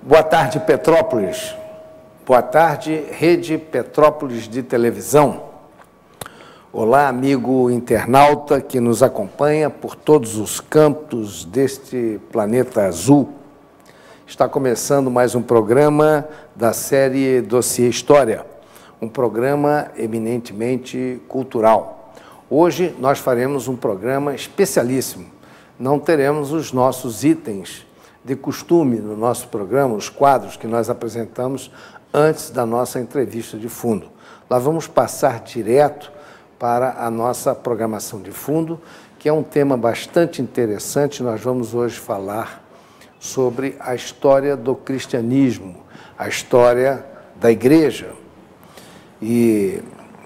Boa tarde, Petrópolis. Boa tarde, Rede Petrópolis de televisão. Olá, amigo internauta que nos acompanha por todos os cantos deste planeta azul. Está começando mais um programa da série Dossiê História, um programa eminentemente cultural. Hoje nós faremos um programa especialíssimo. Não teremos os nossos itens de costume no nosso programa, os quadros que nós apresentamos antes da nossa entrevista de fundo. Nós vamos passar direto para a nossa programação de fundo, que é um tema bastante interessante. Nós vamos hoje falar sobre a história do cristianismo, a história da igreja. E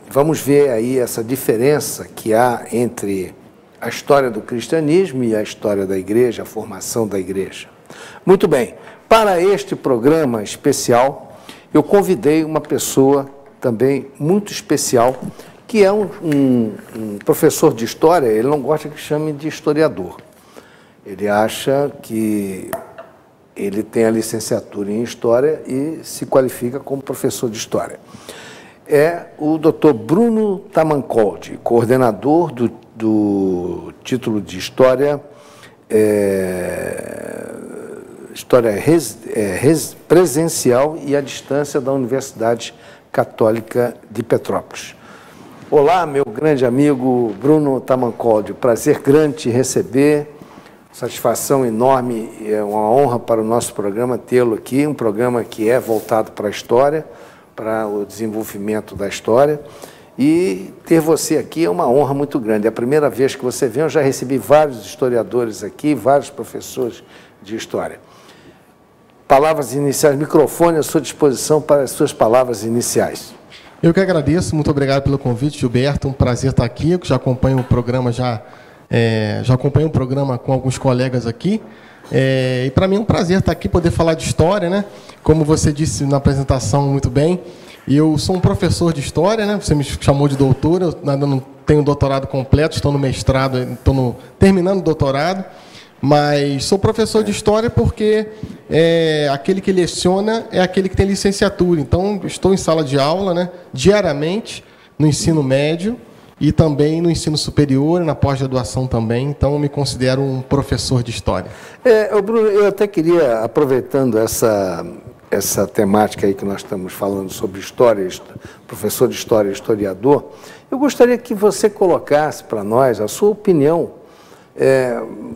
vamos ver aí essa diferença que há entre a história do cristianismo e a história da igreja, a formação da igreja. Muito bem, para este programa especial, eu convidei uma pessoa também muito especial, que é um professor de história. Ele não gosta que chame de historiador. Ele acha que ele tem a licenciatura em História e se qualifica como professor de História. É o Dr. Bruno Tamancoldi, coordenador do título de História, História Presencial e à Distância da Universidade Católica de Petrópolis. Olá, meu grande amigo Bruno Tamancoldi, prazer grande te receber, satisfação enorme, é uma honra para o nosso programa tê-lo aqui, um programa que é voltado para a história, para o desenvolvimento da história, e ter você aqui é uma honra muito grande. É a primeira vez que você vem, eu já recebi vários historiadores aqui, vários professores de história. Palavras iniciais, microfone à sua disposição para as suas palavras iniciais. Eu que agradeço, muito obrigado pelo convite, Gilberto, um prazer estar aqui. Eu já acompanho o programa, já acompanho o programa com alguns colegas aqui, e para mim é um prazer estar aqui, poder falar de história, né? Como você disse na apresentação muito bem, eu sou um professor de história, né? Você me chamou de doutor, eu ainda não tenho doutorado completo, estou no mestrado, terminando o doutorado, mas sou professor de história porque aquele que leciona é aquele que tem licenciatura. Então, estou em sala de aula, né, diariamente, no ensino médio e também no ensino superior, na pós-graduação também. Então, eu me considero um professor de história. Bruno, eu até queria, aproveitando essa temática aí que nós estamos falando sobre história, professor de história e historiador, eu gostaria que você colocasse para nós a sua opinião.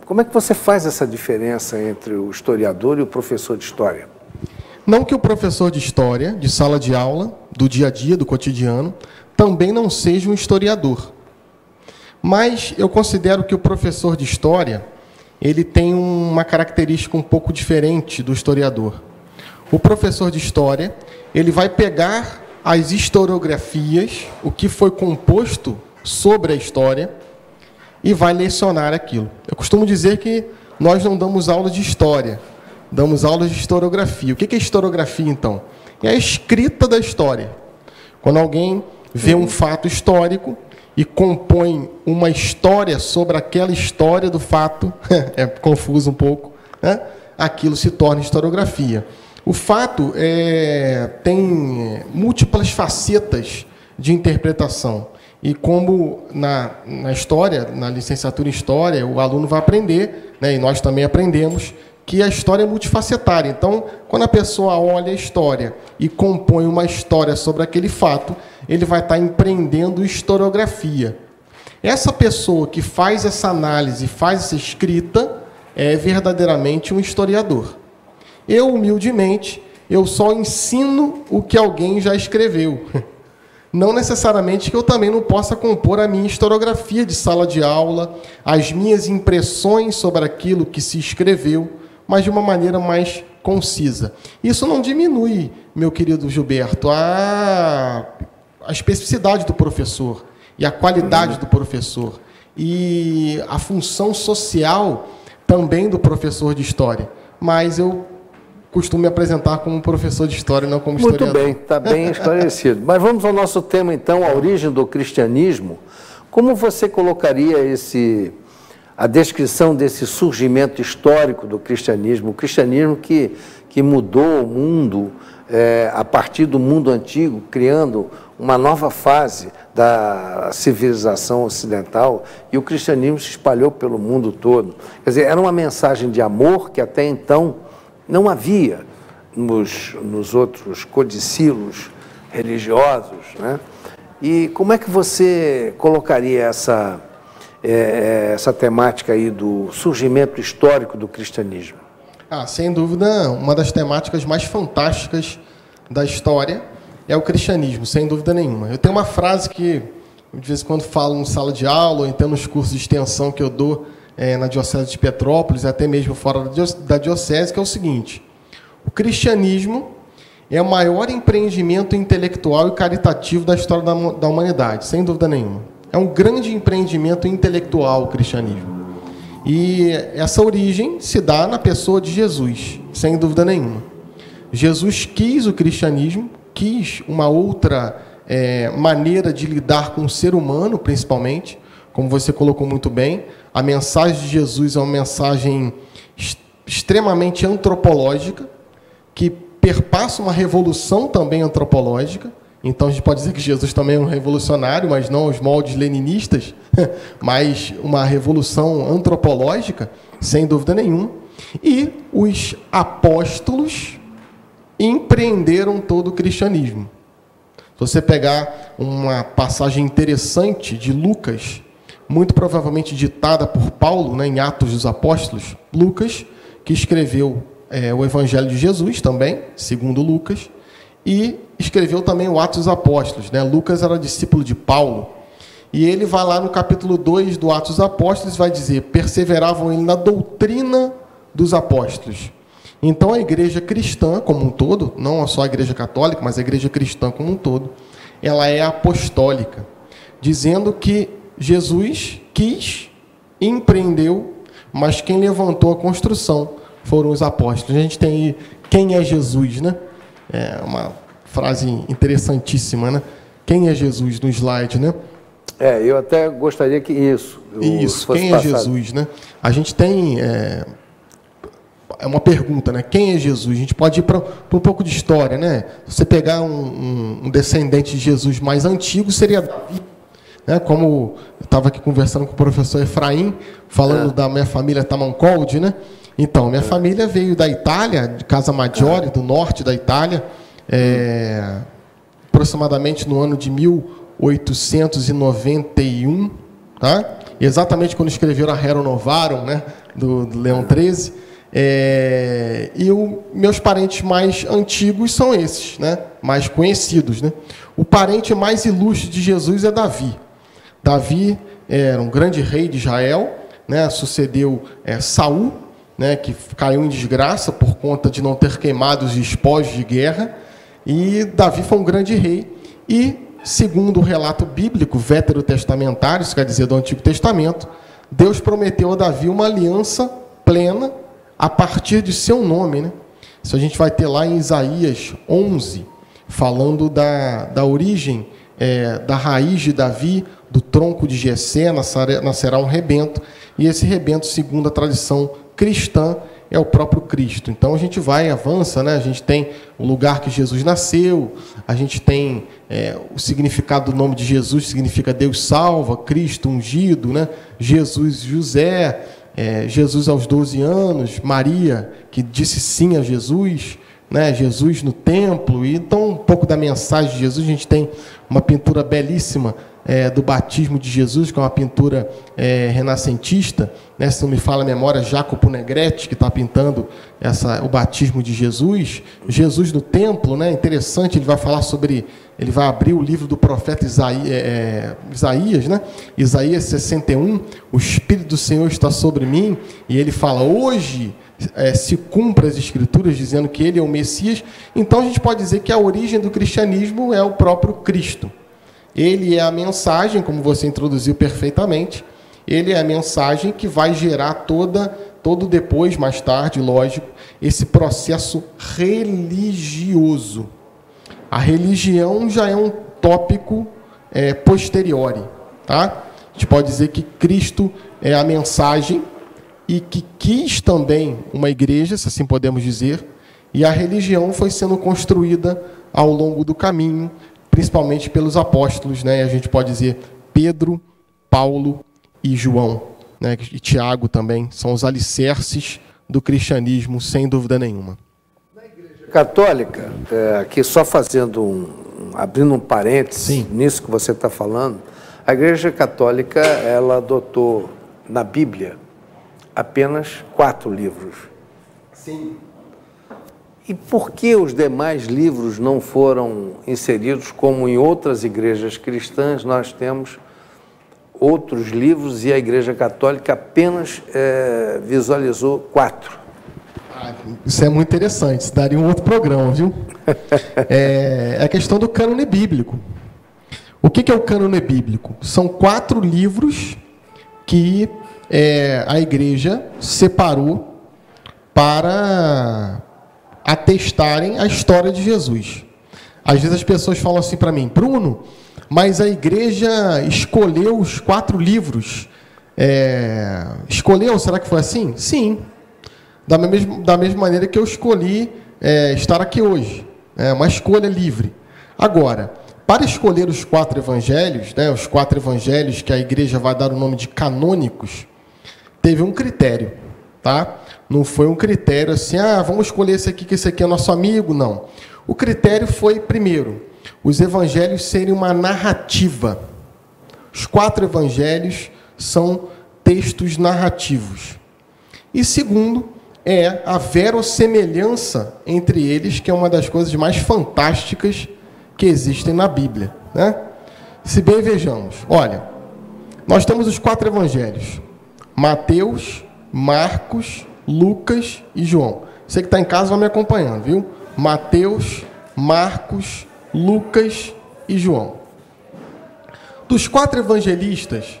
Como é que você faz essa diferença entre o historiador e o professor de história? Não que o professor de história, de sala de aula, do dia a dia, do cotidiano, também não seja um historiador. Mas eu considero que o professor de história, ele tem uma característica um pouco diferente do historiador. O professor de história, ele vai pegar as historiografias, o que foi composto sobre a história, e vai lecionar aquilo. Eu costumo dizer que nós não damos aula de história, damos aulas de historiografia. O que é historiografia, então? É a escrita da história. Quando alguém vê um fato histórico e compõe uma história sobre aquela história do fato, é confuso um pouco, né? Aquilo se torna historiografia. O fato tem múltiplas facetas de interpretação. E como na história, na licenciatura em História, o aluno vai aprender, né, e nós também aprendemos, que a história é multifacetária. Então, quando a pessoa olha a história e compõe uma história sobre aquele fato, ele vai estar empreendendo historiografia. Essa pessoa que faz essa análise, faz essa escrita, é verdadeiramente um historiador. Eu, humildemente, eu só ensino o que alguém já escreveu. Não necessariamente que eu também não possa compor a minha historiografia de sala de aula, as minhas impressões sobre aquilo que se escreveu, mas de uma maneira mais concisa. Isso não diminui, meu querido Gilberto, a especificidade do professor e a qualidade do professor e a função social também do professor de história. Mas eu costumo me apresentar como professor de história, não como historiador. Muito bem, está bem esclarecido. Mas vamos ao nosso tema, então, a origem do cristianismo. Como você colocaria a descrição desse surgimento histórico do cristianismo, o cristianismo que mudou o mundo a partir do mundo antigo, criando uma nova fase da civilização ocidental, e o cristianismo se espalhou pelo mundo todo. Quer dizer, era uma mensagem de amor que até então não havia nos outros codicilos religiosos, né? E como é que você colocaria essa temática aí do surgimento histórico do cristianismo? Sem dúvida, uma das temáticas mais fantásticas da história é o cristianismo, sem dúvida nenhuma. Eu tenho uma frase que, de vez em quando, falo em sala de aula, ou então nos cursos de extensão que eu dou na Diocese de Petrópolis, até mesmo fora da Diocese, que é o seguinte: o cristianismo é o maior empreendimento intelectual e caritativo da história da humanidade, sem dúvida nenhuma. É um grande empreendimento intelectual o cristianismo. E essa origem se dá na pessoa de Jesus, sem dúvida nenhuma. Jesus quis o cristianismo, quis uma outra maneira de lidar com o ser humano, principalmente, como você colocou muito bem. A mensagem de Jesus é uma mensagem extremamente antropológica, que perpassa uma revolução também antropológica. Então, a gente pode dizer que Jesus também é um revolucionário, mas não aos moldes leninistas, mas uma revolução antropológica, sem dúvida nenhuma. E os apóstolos empreenderam todo o cristianismo. Se você pegar uma passagem interessante de Lucas, muito provavelmente ditada por Paulo, né, em Atos dos Apóstolos, Lucas, que escreveu o Evangelho de Jesus também, segundo Lucas, e escreveu também o Atos dos Apóstolos, né? Lucas era discípulo de Paulo, e ele vai lá no capítulo 2 do Atos dos Apóstolos e vai dizer: perseveravam ele na doutrina dos apóstolos. Então a igreja cristã como um todo, não só a igreja católica, mas a igreja cristã como um todo, ela é apostólica, dizendo que Jesus quis, empreendeu, mas quem levantou a construção foram os apóstolos. A gente tem aí quem é Jesus, né? É uma frase interessantíssima, né? Quem é Jesus no slide, né? Eu até gostaria que isso quem é Jesus, né? A gente tem é uma pergunta, né? Quem é Jesus? A gente pode ir para um pouco de história, né? Se você pegar um descendente de Jesus mais antigo, seria Davi, né? Como eu estava aqui conversando com o professor Efraim, falando da minha família Tamancolde, né? Então, minha família veio da Itália, de Casa Maggiore, do norte da Itália, aproximadamente no ano de 1891, tá? Exatamente quando escreveram a Rerum Novarum, né? do Leão XIII. Meus parentes mais antigos são esses, né? Mais conhecidos, né? O parente mais ilustre de Jesus é Davi. Davi era um grande rei de Israel, né? Sucedeu Saul, né, que caiu em desgraça por conta de não ter queimado os despojos de guerra, e Davi foi um grande rei. E, segundo o relato bíblico veterotestamentário, isso quer dizer do Antigo Testamento, Deus prometeu a Davi uma aliança plena a partir de seu nome, né? Isso a gente vai ter lá em Isaías 11, falando da origem, da raiz de Davi, do tronco de Jessé, nascerá um rebento, e esse rebento, segundo a tradição cristã, é o próprio Cristo. Então a gente avança, né? A gente tem o lugar que Jesus nasceu, a gente tem o significado do nome de Jesus, significa Deus salva, Cristo ungido, né? Jesus, José, Jesus aos 12 anos, Maria, que disse sim a Jesus, né? Jesus no templo. E então um pouco da mensagem de Jesus. A gente tem uma pintura belíssima do batismo de Jesus, que é uma pintura renascentista, né? Se não me falha a memória, Jacopo Negretti, que está pintando o batismo de Jesus. Jesus no templo, né? Interessante, ele vai falar sobre, ele vai abrir o livro do profeta Isaías, né? Isaías 61, o Espírito do Senhor está sobre mim, e ele fala: hoje se cumpre as Escrituras, dizendo que ele é o Messias. Então a gente pode dizer que a origem do cristianismo é o próprio Cristo. Ele é a mensagem, como você introduziu perfeitamente, ele é a mensagem que vai gerar todo depois, mais tarde, lógico, esse processo religioso. A religião já é um tópico posteriori, tá? A gente pode dizer que Cristo a mensagem e que quis também uma igreja, se assim podemos dizer, e a religião foi sendo construída ao longo do caminho, principalmente pelos apóstolos, né? A gente pode dizer Pedro, Paulo e João, né? E Tiago também, são os alicerces do cristianismo, sem dúvida nenhuma. Na Igreja Católica, aqui só abrindo um parênteses nisso que você está falando, a Igreja Católica, ela adotou na Bíblia apenas 4 livros. Sim. E por que os demais livros não foram inseridos, como em outras igrejas cristãs nós temos outros livros e a Igreja Católica apenas visualizou 4? Isso é muito interessante, isso daria um outro programa, viu? É a questão do cânone bíblico. O que é o cânone bíblico? São 4 livros que a Igreja separou para atestarem a história de Jesus. Às vezes as pessoas falam assim para mim, Bruno, mas a Igreja escolheu os 4 livros. Escolheu? Será que foi assim? Sim. Da mesma maneira que eu escolhi estar aqui hoje. É uma escolha livre. Agora, para escolher os 4 evangelhos, né, os 4 evangelhos que a Igreja vai dar o nome de canônicos, teve um critério, tá? Não foi um critério assim, vamos escolher esse aqui, que esse aqui é nosso amigo, não. O critério foi, primeiro, os evangelhos serem uma narrativa. Os 4 evangelhos são textos narrativos. E segundo, a verossemelhança entre eles, que é uma das coisas mais fantásticas que existem na Bíblia, né? Se bem vejamos, olha, nós temos os 4 evangelhos, Mateus, Marcos, Lucas e João. Você que está em casa vai me acompanhando, viu? Mateus, Marcos, Lucas e João. Dos 4 evangelistas,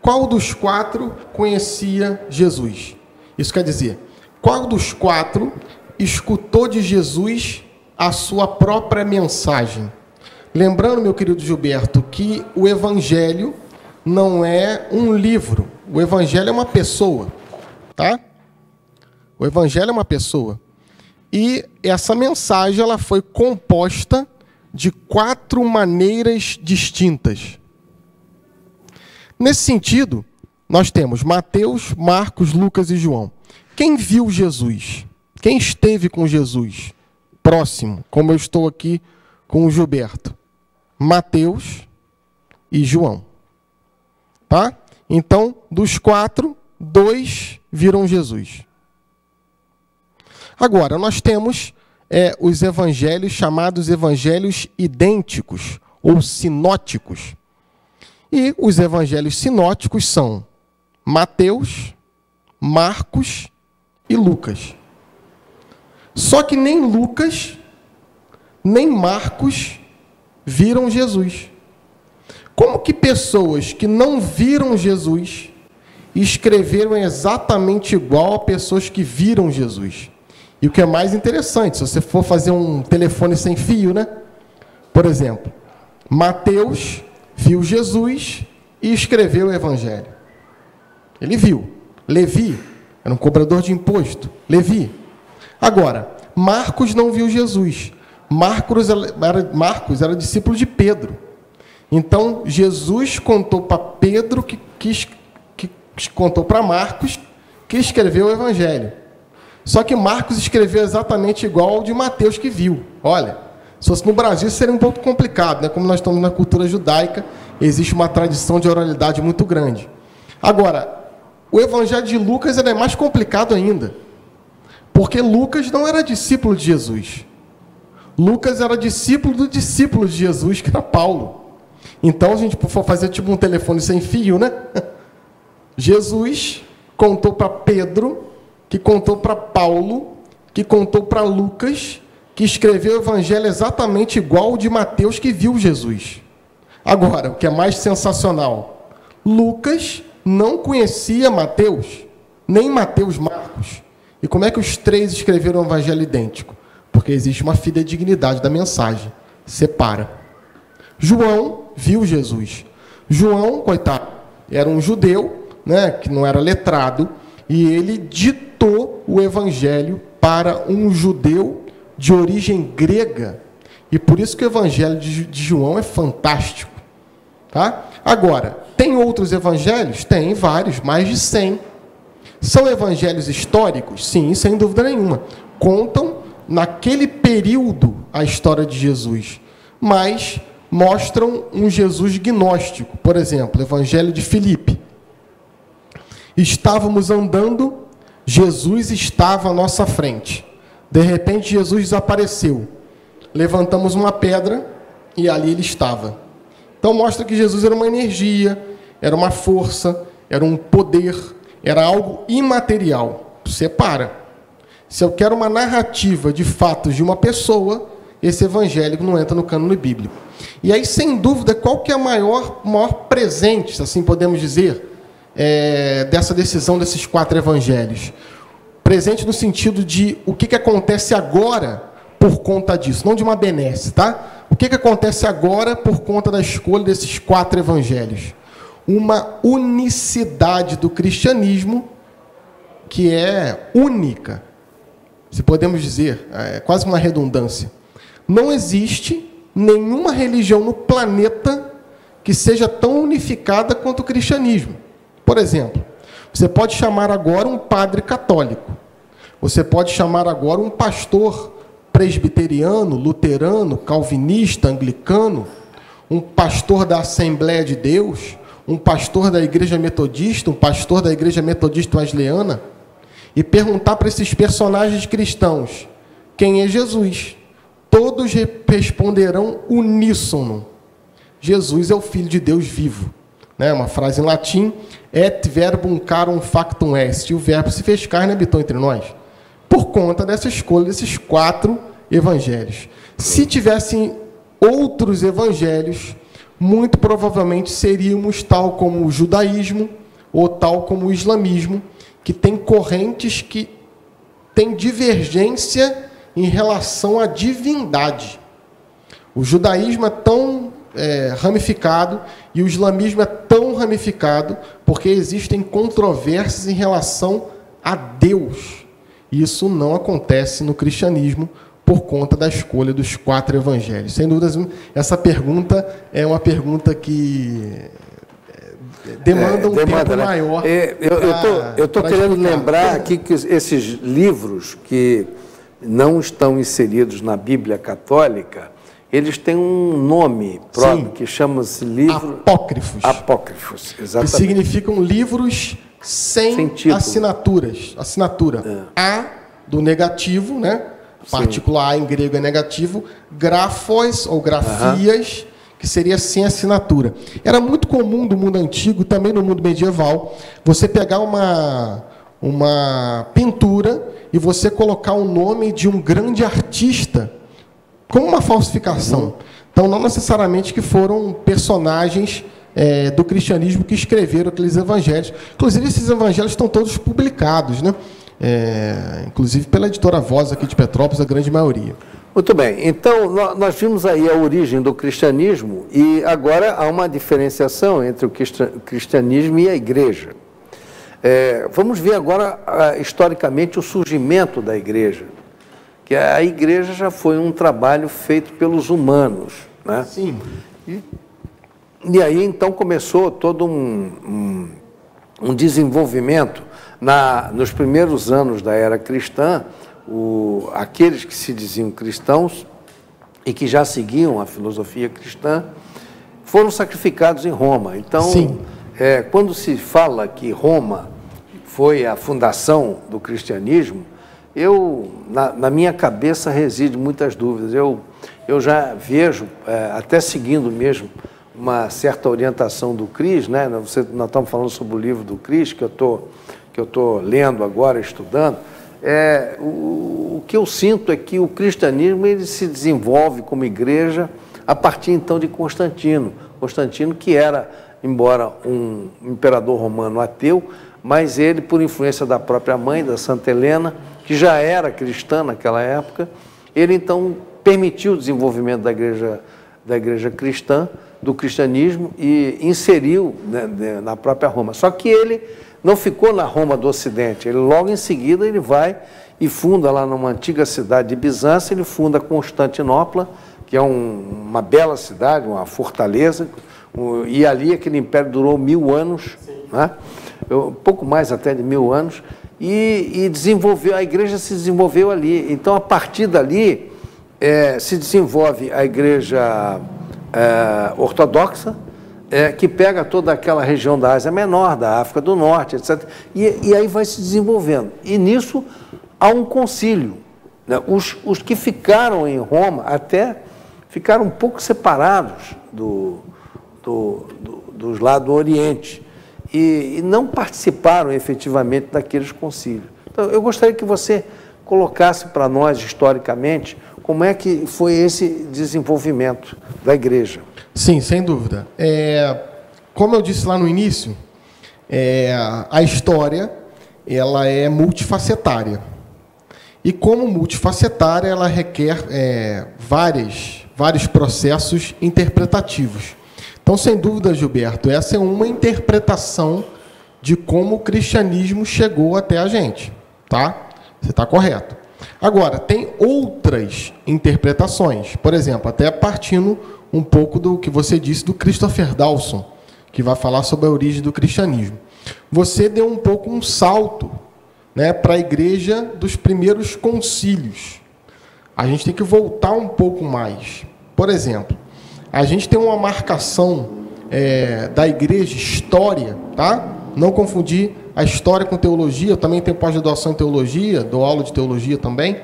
qual dos 4 conhecia Jesus? Isso quer dizer, qual dos 4 escutou de Jesus a sua própria mensagem? Lembrando, meu querido Gilberto, que o Evangelho não é um livro. O Evangelho é uma pessoa, tá? O Evangelho é uma pessoa. E essa mensagem ela foi composta de 4 maneiras distintas. Nesse sentido, nós temos Mateus, Marcos, Lucas e João. Quem viu Jesus? Quem esteve com Jesus? Próximo, como eu estou aqui com o Gilberto. Mateus e João. Tá? Então, dos 4, 2 viram Jesus. Agora, nós temos os evangelhos chamados evangelhos idênticos ou sinóticos. E os evangelhos sinóticos são Mateus, Marcos e Lucas. Só que nem Lucas, nem Marcos viram Jesus. Como que pessoas que não viram Jesus escreveram exatamente igual a pessoas que viram Jesus? E o que é mais interessante, se você for fazer um telefone sem fio, né? Por exemplo, Mateus viu Jesus e escreveu o Evangelho. Ele viu. Levi era um cobrador de imposto. Levi. Agora, Marcos não viu Jesus. Marcos era discípulo de Pedro. Então, Jesus contou para Pedro, que contou para Marcos, que escreveu o Evangelho. Só que Marcos escreveu exatamente igual ao de Mateus, que viu. Olha, se fosse no Brasil, seria um pouco complicado, né? Como nós estamos na cultura judaica, existe uma tradição de oralidade muito grande. Agora, o Evangelho de Lucas é mais complicado ainda, porque Lucas não era discípulo de Jesus. Lucas era discípulo do discípulo de Jesus, que era Paulo. Então, a gente for fazer tipo um telefone sem fio, né? Jesus contou para Pedro, que contou para Paulo, que contou para Lucas, que escreveu o Evangelho exatamente igual ao de Mateus, que viu Jesus. Agora, o que é mais sensacional, Lucas não conhecia Mateus, nem Mateus Marcos. E como é que os 3 escreveram o Evangelho idêntico? Porque existe uma fidedignidade da mensagem. Separa. João viu Jesus. João, coitado, era um judeu, né, que não era letrado, e ele ditou o evangelho para um judeu de origem grega. E por isso que o evangelho de João é fantástico. Tá? Agora, tem outros evangelhos? Tem vários, mais de 100. São evangelhos históricos? Sim, sem dúvida nenhuma. Contam, naquele período, a história de Jesus. Mas mostram um Jesus gnóstico. Por exemplo, o evangelho de Filipe. Estávamos andando, Jesus estava à nossa frente. De repente, Jesus desapareceu. Levantamos uma pedra e ali ele estava. Então mostra que Jesus era uma energia, era uma força, era um poder, era algo imaterial. Separa. Se eu quero uma narrativa de fatos de uma pessoa, esse evangélico não entra no cânone bíblico. E aí, sem dúvida, qual que é o maior presente, se assim podemos dizer, dessa decisão desses 4 evangelhos? Presente no sentido de o que acontece agora por conta disso, não de uma benesse, tá? O que acontece agora por conta da escolha desses 4 evangelhos? Uma unicidade do cristianismo que é única, se podemos dizer, é quase uma redundância. Não existe nenhuma religião no planeta que seja tão unificada quanto o cristianismo. Por exemplo, você pode chamar agora um padre católico, você pode chamar agora um pastor presbiteriano, luterano, calvinista, anglicano, um pastor da Assembleia de Deus, um pastor da Igreja Metodista, um pastor da Igreja Metodista Wesleyana, e perguntar para esses personagens cristãos quem é Jesus. Todos responderão uníssono: Jesus é o Filho de Deus vivo. Né? Uma frase em latim: et verbum carum factum est. E o verbo se fez carne e habitou entre nós. Por conta dessa escolha desses 4 evangelhos. Se tivessem outros evangelhos, muito provavelmente seríamos tal como o judaísmo ou tal como o islamismo, que tem correntes que têm divergência em relação à divindade. O judaísmo é tão ramificado e o islamismo é tão ramificado porque existem controvérsias em relação a Deus. Isso não acontece no cristianismo por conta da escolha dos 4 evangelhos. Sem dúvidas, essa pergunta é uma pergunta que demanda um tempo maior. Eu estou querendo lembrar aqui que esses livros que não estão inseridos na Bíblia Católica, eles têm um nome próprio. Sim, que chama-se livro... Apócrifos. Apócrifos, exatamente. Que significam livros sem assinatura. A do negativo, né? Partícula A em grego é negativo. Grafos ou grafias, que seria sem assinatura. Era muito comum do mundo antigo, também no mundo medieval, você pegar uma pintura e você colocar o nome de um grande artista como uma falsificação. Então, não necessariamente que foram personagens do cristianismo que escreveram aqueles evangelhos. Inclusive, esses evangelhos estão todos publicados, né? Inclusive pela editora Voz aqui de Petrópolis, a grande maioria. Muito bem. Então, nós vimos aí a origem do cristianismo e agora há uma diferenciação entre o cristianismo e a igreja. Vamos ver agora, historicamente, o surgimento da igreja. Que a igreja já foi um trabalho feito pelos humanos, né? Sim. E aí, então, começou todo um desenvolvimento. Nos primeiros anos da era cristã, aqueles que se diziam cristãos e que já seguiam a filosofia cristã foram sacrificados em Roma. Então, quando se fala que Roma foi a fundação do cristianismo, na minha cabeça reside muitas dúvidas. Eu já vejo, até seguindo mesmo, uma certa orientação do Cris, né? Nós estamos falando sobre o livro do Cris, que eu estou lendo agora, estudando. O que eu sinto é que o cristianismo ele se desenvolve como igreja a partir, então, de Constantino. Constantino, que era, embora um imperador romano ateu, mas ele, por influência da própria mãe, da Santa Helena, que já era cristã naquela época, ele, então, permitiu o desenvolvimento da igreja cristã, do cristianismo, e inseriu, né, na própria Roma. Só que ele não ficou na Roma do Ocidente. Ele, logo em seguida, ele vai e funda lá numa antiga cidade de Bizâncio, ele funda Constantinopla, que é uma bela cidade, uma fortaleza, e ali aquele império durou 1000 anos, né? Um pouco mais até de 1000 anos, e desenvolveu, a igreja se desenvolveu ali. Então, a partir dali, se desenvolve a igreja ortodoxa, que pega toda aquela região da Ásia Menor, da África do Norte, etc. E aí vai se desenvolvendo. E nisso há um concílio, né? Os que ficaram em Roma até ficaram um pouco separados dos lá do Oriente e não participaram efetivamente daqueles concílios. Então, eu gostaria que você colocasse para nós, historicamente, como é que foi esse desenvolvimento da igreja. Sim, sem dúvida. Como eu disse lá no início, a história ela é multifacetária. E como multifacetária, ela requer vários processos interpretativos. Então, sem dúvida, Gilberto, essa é uma interpretação de como o cristianismo chegou até a gente. Tá? Você está correto. Agora, tem outras interpretações. Por exemplo, até partindo um pouco do que você disse do Christopher Dawson, que vai falar sobre a origem do cristianismo. Você deu um pouco um salto, né, para a igreja dos primeiros concílios. A gente tem que voltar um pouco mais. Por exemplo, a gente tem uma marcação da igreja, história, tá? Não confundir a história com teologia. Eu também tenho pós-graduação em teologia, dou aula de teologia também.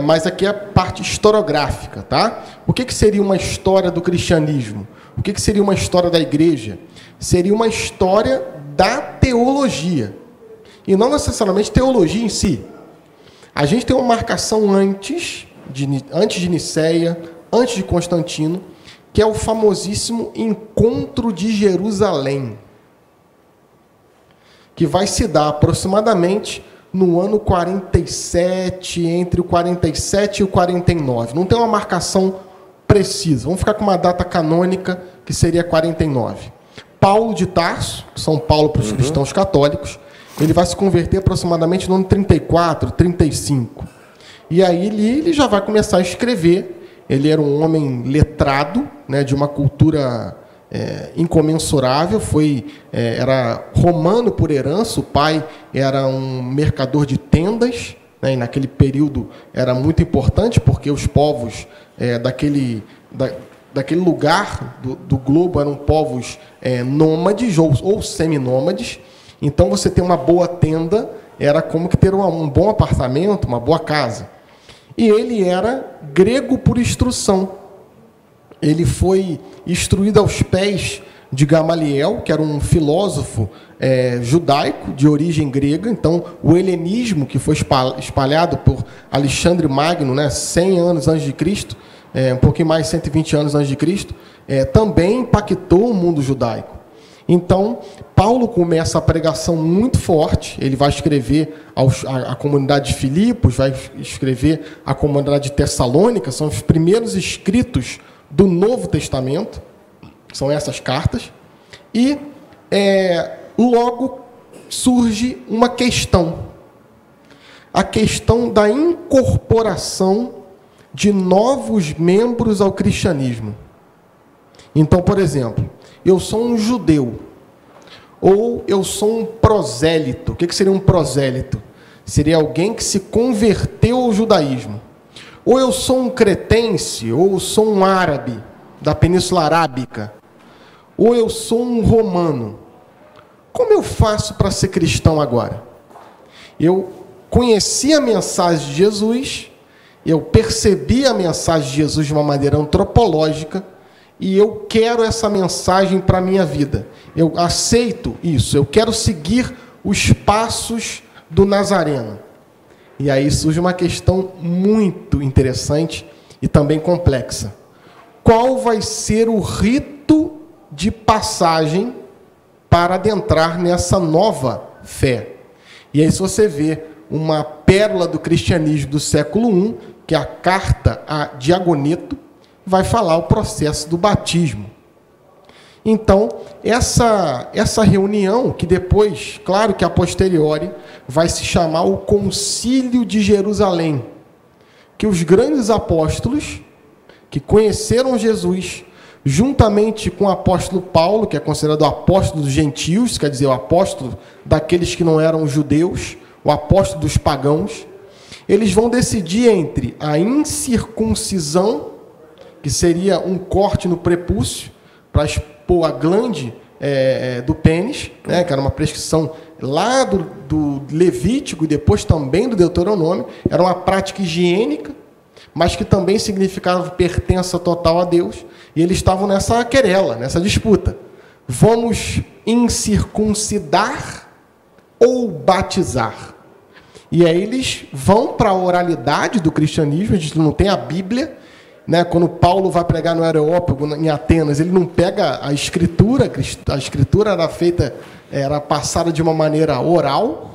Mas aqui é a parte historiográfica, tá? O que seria uma história do cristianismo? O que seria uma história da igreja? Seria uma história da teologia. E não necessariamente teologia em si. A gente tem uma marcação antes de Niceia, antes de Constantino, que é o famosíssimo Encontro de Jerusalém, que vai se dar aproximadamente no ano 47, entre o 47 e o 49. Não tem uma marcação precisa. Vamos ficar com uma data canônica, que seria 49. Paulo de Tarso, São Paulo para os cristãos católicos, ele vai se converter aproximadamente no ano 34, 35. E aí ele já vai começar a escrever. Ele era um homem letrado, né, de uma cultura incomensurável, era romano por herança, o pai era um mercador de tendas, né, e naquele período era muito importante, porque os povos daquele lugar do globo eram povos nômades ou seminômades. Então, você ter uma boa tenda era como que ter um bom apartamento, uma boa casa. E ele era grego por instrução. Ele foi instruído aos pés de Gamaliel, que era um filósofo judaico de origem grega. Então, o helenismo, que foi espalhado por Alexandre Magno, né, 100 anos antes de Cristo, um pouquinho mais, 120 anos antes de Cristo, também impactou o mundo judaico. Então, Paulo começa a pregação muito forte. Ele vai escrever a comunidade de Filipos, vai escrever a comunidade de Tessalônica, são os primeiros escritos do Novo Testamento, são essas cartas, e logo surge uma questão, a questão da incorporação de novos membros ao cristianismo. Então, por exemplo, eu sou um judeu, ou eu sou um prosélito. O que seria um prosélito? Seria alguém que se converteu ao judaísmo. Ou eu sou um cretense, ou eu sou um árabe da Península Arábica, ou eu sou um romano. Como eu faço para ser cristão agora? Eu conheci a mensagem de Jesus, eu percebi a mensagem de Jesus de uma maneira antropológica, e eu quero essa mensagem para a minha vida. Eu aceito isso, eu quero seguir os passos do Nazareno. E aí surge uma questão muito interessante e também complexa. Qual vai ser o rito de passagem para adentrar nessa nova fé? E aí, se você vê uma pérola do cristianismo do século I, que é a carta a Diagoneto, vai falar o processo do batismo. Então, essa reunião, que depois, claro que a posteriori, vai se chamar o Concílio de Jerusalém, que os grandes apóstolos, que conheceram Jesus, juntamente com o apóstolo Paulo, que é considerado o apóstolo dos gentios, quer dizer, o apóstolo daqueles que não eram judeus, o apóstolo dos pagãos, eles vão decidir entre a incircuncisão, que seria um corte no prepúcio, para expor a glande do pênis, né, que era uma prescrição lá do Levítico e depois também do Deuteronômio, era uma prática higiênica, mas que também significava pertença total a Deus, e eles estavam nessa querela, nessa disputa. Vamos incircuncidar ou batizar? E aí eles vão para a oralidade do cristianismo, a gente não tem a Bíblia, né? Quando Paulo vai pregar no Areópago, em Atenas, ele não pega a escritura era passada de uma maneira oral,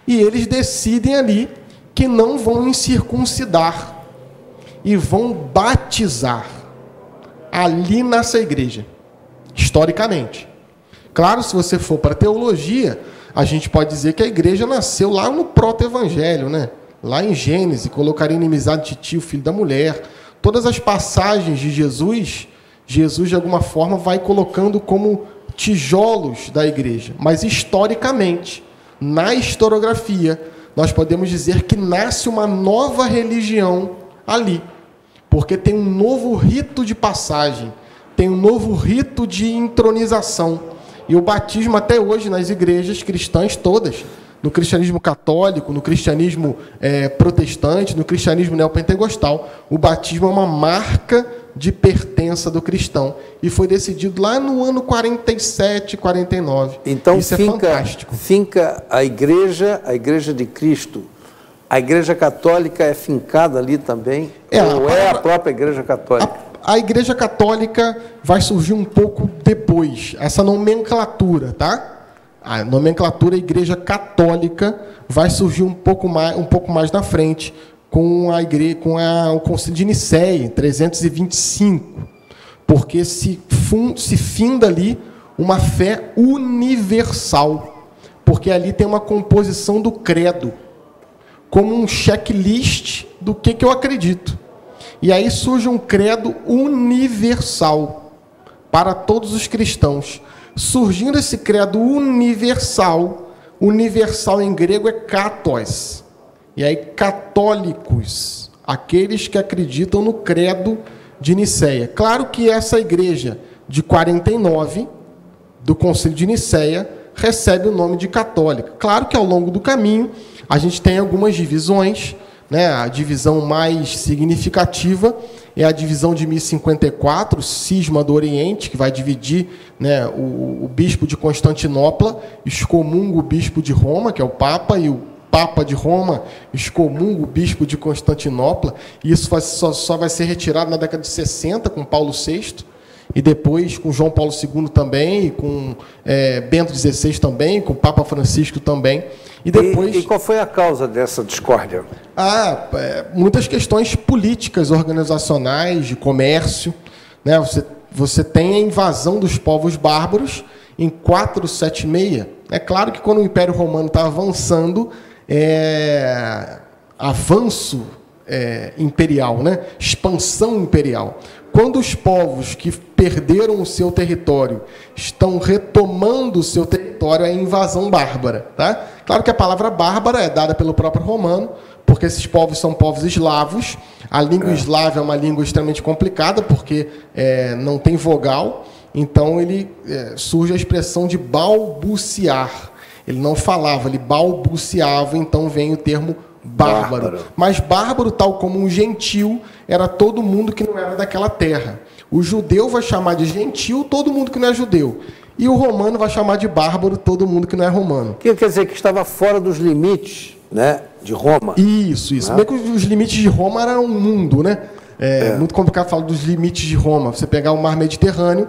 e eles decidem ali que não vão incircuncidar, e vão batizar ali nessa igreja, historicamente. Claro, se você for para a teologia, a gente pode dizer que a igreja nasceu lá no proto-evangelho, né? Lá em Gênesis, colocaria inimizade de tio, filho da mulher. Todas as passagens de Jesus de alguma forma vai colocando como tijolos da igreja. Mas historicamente, na historiografia, nós podemos dizer que nasce uma nova religião ali, porque tem um novo rito de passagem, tem um novo rito de entronização. E o batismo até hoje nas igrejas cristãs todas, no cristianismo católico, no cristianismo protestante, no cristianismo neopentecostal, o batismo é uma marca de pertença do cristão. E foi decidido lá no ano 47, 49. Então, isso é fantástico. Finca a igreja de Cristo. A igreja católica é fincada ali também? Ou é a própria igreja católica? A igreja católica vai surgir um pouco depois, essa nomenclatura, tá? A nomenclatura igreja católica vai surgir um pouco mais na frente, com o Concílio de Nicéia, em 325, porque se finda ali uma fé universal, porque ali tem uma composição do credo, como um checklist do que eu acredito. E aí surge um credo universal para todos os cristãos. Surgindo esse credo universal em grego é katos. E aí católicos, aqueles que acreditam no credo de Nicéia. Claro que essa igreja de 49, do Concílio de Nicéia, recebe o nome de católica. Claro que ao longo do caminho a gente tem algumas divisões, né? A divisão mais significativa é a divisão de 1054, cisma do Oriente, que vai dividir, né, o bispo de Constantinopla, excomunga o bispo de Roma, que é o Papa, e o Papa de Roma excomunga o bispo de Constantinopla, e isso só vai ser retirado na década de 60, com Paulo VI, e depois com João Paulo II também, e com Bento XVI também, com o Papa Francisco também. E depois... E qual foi a causa dessa discórdia? Muitas questões políticas, organizacionais, de comércio, né? Você tem a invasão dos povos bárbaros em 476. É claro que quando o Império Romano está avançando, avanço imperial, né? Expansão imperial. Quando os povos que perderam o seu território estão retomando o seu território, é invasão bárbara. Tá? Claro que a palavra bárbara é dada pelo próprio romano, porque esses povos são povos eslavos. A língua eslava é uma língua extremamente complicada, porque não tem vogal. Então, surge a expressão de balbuciar. Ele não falava, ele balbuciava, então vem o termo bárbaro. Mas bárbaro, tal como um gentil, era todo mundo que não era daquela terra. O judeu vai chamar de gentil todo mundo que não é judeu. E o romano vai chamar de bárbaro todo mundo que não é romano. Que quer dizer que estava fora dos limites, né, de Roma. Isso. Bem que os limites de Roma eram um mundo, né? Muito complicado falar dos limites de Roma. Você pegar o mar Mediterrâneo,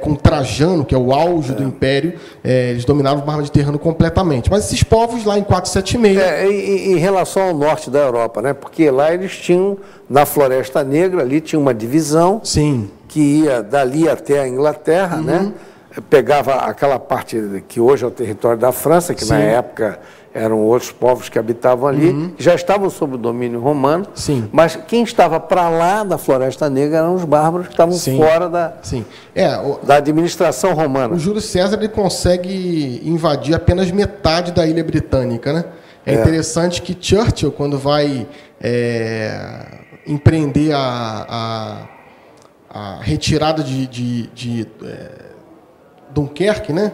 com Trajano, que é o auge do Império, eles dominavam o mar Mediterrâneo completamente. Mas esses povos lá em 476... Em relação ao norte da Europa, né? Porque lá eles tinham, na Floresta Negra, ali tinha uma divisão. Sim. que ia dali até a Inglaterra, né? Pegava aquela parte que hoje é o território da França, que na época eram outros povos que habitavam ali, já estavam sob o domínio romano, mas quem estava para lá da Floresta Negra eram os bárbaros que estavam fora da administração romana. O Júlio César ele consegue invadir apenas metade da ilha britânica, né? É interessante que Churchill, quando vai empreender a retirada de Dunkerque, né?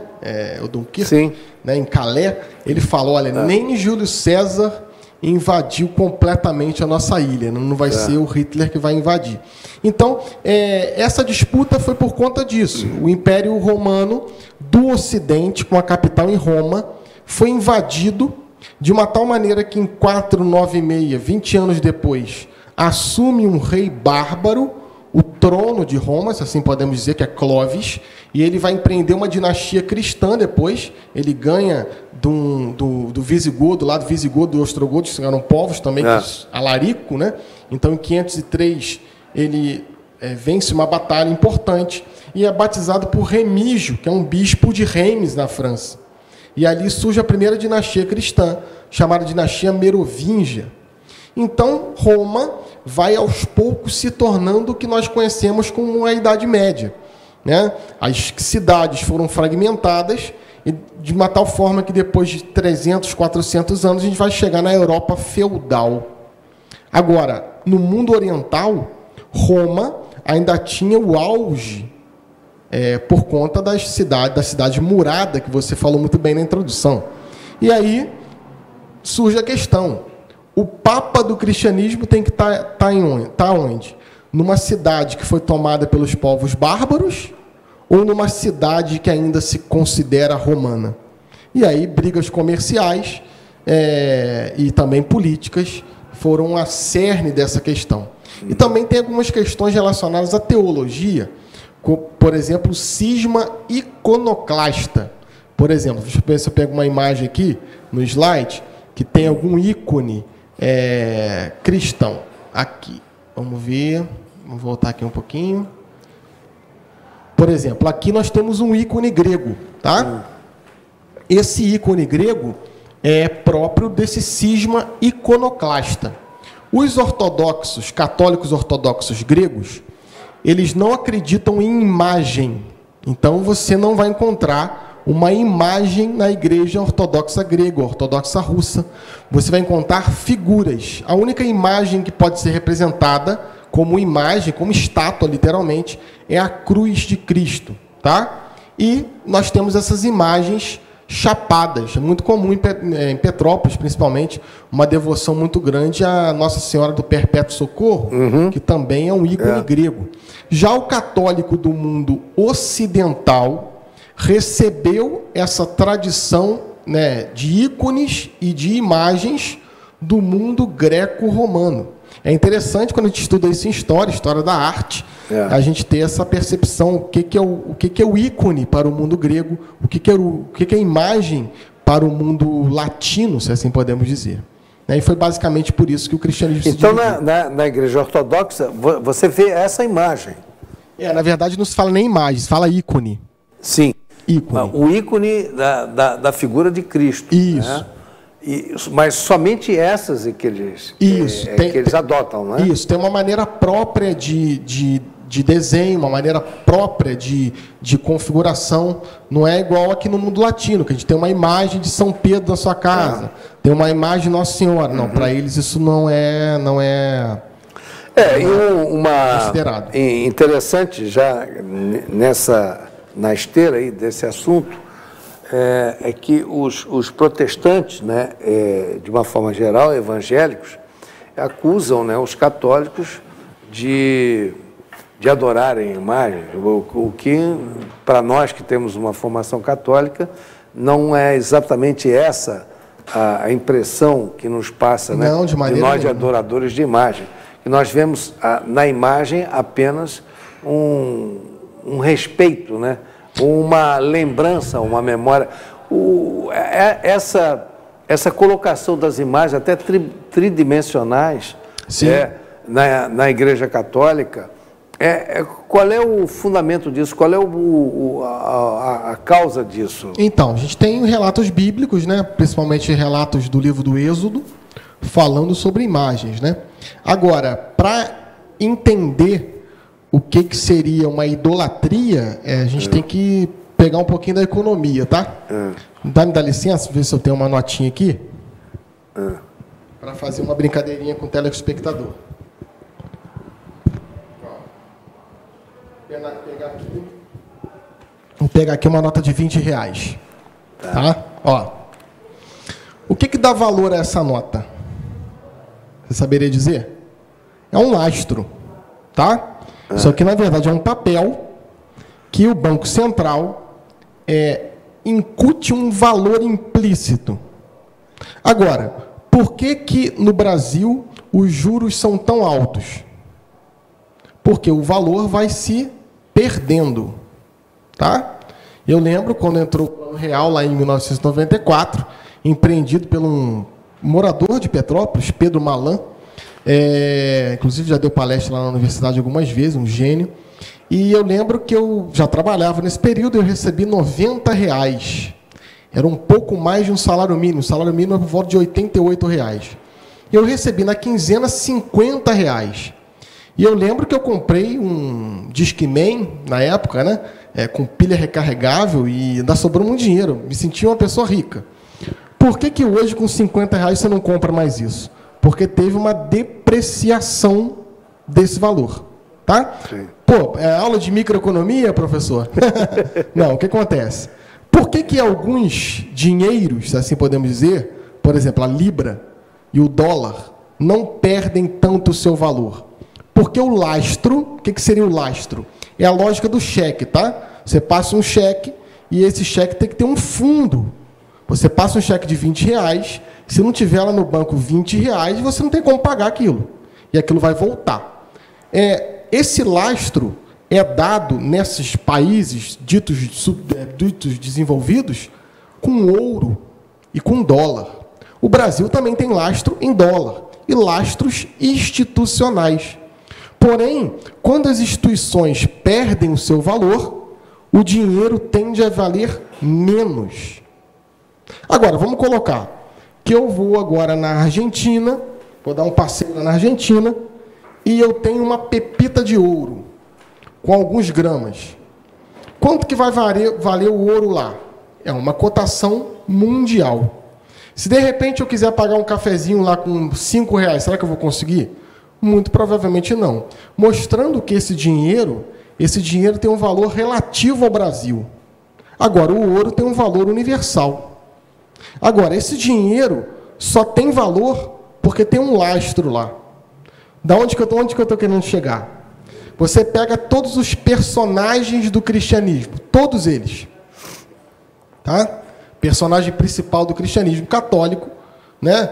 O Dunkerque, né? Em Calais, ele falou, olha, nem Júlio César invadiu completamente a nossa ilha, não vai ser o Hitler que vai invadir. Então, essa disputa foi por conta disso. O Império Romano do Ocidente, com a capital em Roma, foi invadido de uma tal maneira que em 496, 20 anos depois, assume um rei bárbaro o trono de Roma, se assim podemos dizer, que é Clovis, e ele vai empreender uma dinastia cristã depois. Ele ganha do visigodo, lá do visigodo e ostrogodo, que eram povos também, Alarico, né? Então, em 503, ele vence uma batalha importante e é batizado por Remígio, que é um bispo de Reims, na França. E ali surge a primeira dinastia cristã, chamada dinastia Merovingia. Então, Roma vai aos poucos se tornando o que nós conhecemos como a Idade Média, né? As cidades foram fragmentadas e de uma tal forma que depois de 300, 400 anos a gente vai chegar na Europa feudal. Agora, no mundo oriental, Roma ainda tinha o auge por conta da cidade murada, que você falou muito bem na introdução. E aí surge a questão: o Papa do cristianismo tem que estar onde? Numa cidade que foi tomada pelos povos bárbaros ou numa cidade que ainda se considera romana? E aí brigas comerciais e também políticas foram a cerne dessa questão. E também tem algumas questões relacionadas à teologia, por exemplo, o cisma iconoclasta. Por exemplo, deixa eu ver se eu pego uma imagem aqui no slide que tem algum ícone cristão. Aqui, vamos ver, vamos voltar aqui um pouquinho. Por exemplo, aqui nós temos um ícone grego, tá? Esse ícone grego é próprio desse cisma iconoclasta. Os ortodoxos, católicos ortodoxos gregos, eles não acreditam em imagem. Então, você não vai encontrar uma imagem na igreja ortodoxa grega, ortodoxa russa. Você vai encontrar figuras. A única imagem que pode ser representada como imagem, como estátua, literalmente, é a cruz de Cristo, tá? E nós temos essas imagens chapadas. É muito comum em Petrópolis, principalmente, uma devoção muito grande à Nossa Senhora do Perpétuo Socorro, que também é um ícone grego. Já o católico do mundo ocidental recebeu essa tradição, né, de ícones e de imagens do mundo greco-romano. É interessante quando a gente estuda isso em história da arte, a gente ter essa percepção, o que é o ícone para o mundo grego, o que é a imagem para o mundo latino, se assim podemos dizer. E foi basicamente por isso que o cristianismo se dividiu. Então, na igreja ortodoxa, você vê essa imagem. Na verdade, não se fala nem imagem, se fala ícone. Sim. Ícone. O ícone da figura de Cristo. Isso. Né? Mas somente essas que eles adotam, não é? Isso, tem uma maneira própria de desenho, uma maneira própria de configuração. Não é igual aqui no mundo latino, que a gente tem uma imagem de São Pedro na sua casa, tem uma imagem de Nossa Senhora. Não, para eles isso não é considerado. Interessante, já na esteira aí desse assunto, é que os protestantes, né, de uma forma geral, evangélicos, acusam, né, os católicos de adorarem imagens, o que, para nós que temos uma formação católica, não é exatamente essa a impressão que nos passa, né, não, de nós de adoradores de imagem. Que nós vemos na imagem apenas um respeito, né? Uma lembrança, uma memória. Essa colocação das imagens, até tridimensionais, na Igreja Católica, Qual é o fundamento disso? Qual é a causa disso? Então, a gente tem relatos bíblicos, né? Principalmente relatos do livro do Êxodo, falando sobre imagens, né? Agora, para entender o que seria uma idolatria, a gente tem que pegar um pouquinho da economia, tá? Me dá licença, ver se eu tenho uma notinha aqui, para fazer uma brincadeirinha com o telespectador. Vou pegar aqui uma nota de R$20, tá? Ó, o que dá valor a essa nota? Você saberia dizer? É um lastro, tá? Isso aqui, na verdade, é um papel que o Banco Central incute um valor implícito. Agora, por que no Brasil os juros são tão altos? Porque o valor vai se perdendo, tá? Eu lembro quando entrou o Plano Real lá em 1994, empreendido por um morador de Petrópolis, Pedro Malan, inclusive já deu palestra lá na universidade algumas vezes, um gênio, e eu lembro que eu já trabalhava nesse período e eu recebi R$90. Era um pouco mais de um salário mínimo. O salário mínimo é por volta de R$88. Eu recebi na quinzena R$50. E eu lembro que eu comprei um Discman, na época, né? Com pilha recarregável, e ainda sobrou muito dinheiro. Me senti uma pessoa rica. Por que hoje, com R$50, você não compra mais isso? Porque teve uma depreciação desse valor. Tá? Sim. Pô, é aula de microeconomia, professor? Não, o que acontece? Por que alguns dinheiros, assim podemos dizer, por exemplo, a Libra e o dólar, não perdem tanto o seu valor? Porque o lastro, o que seria o lastro? É a lógica do cheque, tá? Você passa um cheque e esse cheque tem que ter um fundo. Você passa um cheque de R$20, se não tiver lá no banco R$20, você não tem como pagar aquilo. E aquilo vai voltar. Esse lastro é dado nesses países ditos desenvolvidos com ouro e com dólar. O Brasil também tem lastro em dólar e lastros institucionais. Porém, quando as instituições perdem o seu valor, o dinheiro tende a valer menos. Agora, vamos colocar que eu vou agora na Argentina, vou dar um passeio na Argentina, e eu tenho uma pepita de ouro, com alguns gramas. Quanto que vai valer o ouro lá? É uma cotação mundial. Se de repente eu quiser pagar um cafezinho lá com R$5, será que eu vou conseguir? Muito provavelmente não. Mostrando que esse dinheiro tem um valor relativo ao Brasil. Agora, o ouro tem um valor universal. Agora, esse dinheiro só tem valor porque tem um lastro lá. Onde que eu estou querendo chegar? Você pega todos os personagens do cristianismo, todos eles. Tá? Personagem principal do cristianismo católico, né?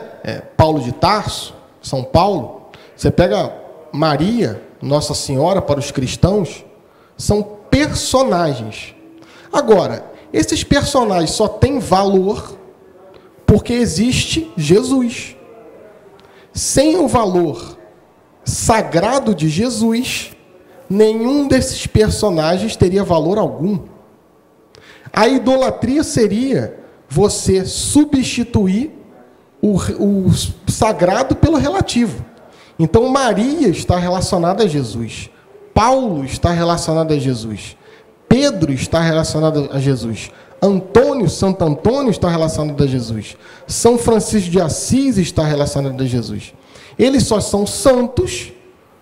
Paulo de Tarso, São Paulo. Você pega Maria, Nossa Senhora, para os cristãos, são personagens. Agora, esses personagens só têm valor porque existe Jesus. Sem o valor sagrado de Jesus, nenhum desses personagens teria valor algum. A idolatria seria você substituir o sagrado pelo relativo. Então, Maria está relacionada a Jesus. Paulo está relacionado a Jesus. Pedro está relacionado a Jesus. Santo Antônio está relacionado a Jesus. São Francisco de Assis está relacionado a Jesus. Eles só são santos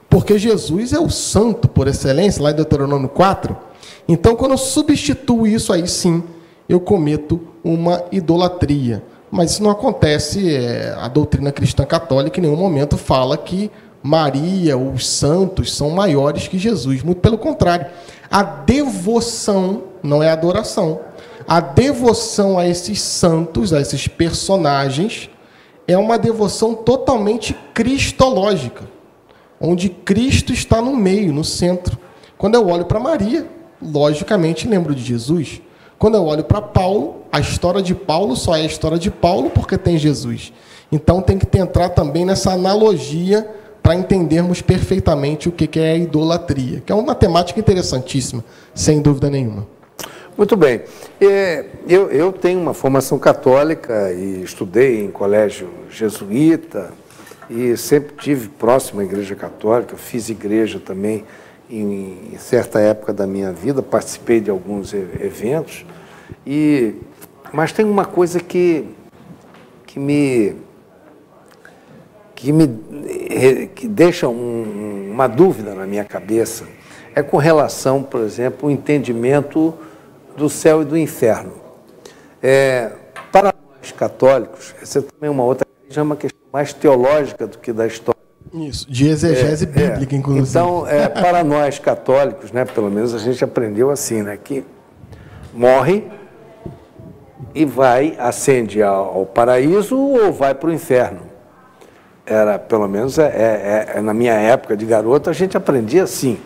porque Jesus é o santo por excelência, lá em Deuteronômio 4. Então, quando eu substituo isso, aí sim, eu cometo uma idolatria. Mas isso não acontece, a doutrina cristã católica em nenhum momento fala que Maria, os santos, são maiores que Jesus. Muito pelo contrário. A devoção não é adoração. A devoção a esses santos, a esses personagens, é uma devoção totalmente cristológica, onde Cristo está no meio, no centro. Quando eu olho para Maria, logicamente lembro de Jesus. Quando eu olho para Paulo, a história de Paulo só é a história de Paulo porque tem Jesus. Então tem que entrar também nessa analogia para entendermos perfeitamente o que é a idolatria, que é uma temática interessantíssima, sem dúvida nenhuma. Muito bem. Eu tenho uma formação católica e estudei em colégio jesuíta e sempre tive próximo à Igreja Católica, fiz igreja também em certa época da minha vida, participei de alguns eventos, mas tem uma coisa que deixa uma dúvida na minha cabeça, é com relação, por exemplo, ao entendimento do céu e do inferno. Para nós católicos, essa também é uma outra questão, uma questão mais teológica do que da história. Isso, de exegese bíblica, inclusive. Então, para nós católicos, né, pelo menos a gente aprendeu assim, né, que morre e ascende ao paraíso ou vai para o inferno. Pelo menos na minha época de garoto, a gente aprendia assim.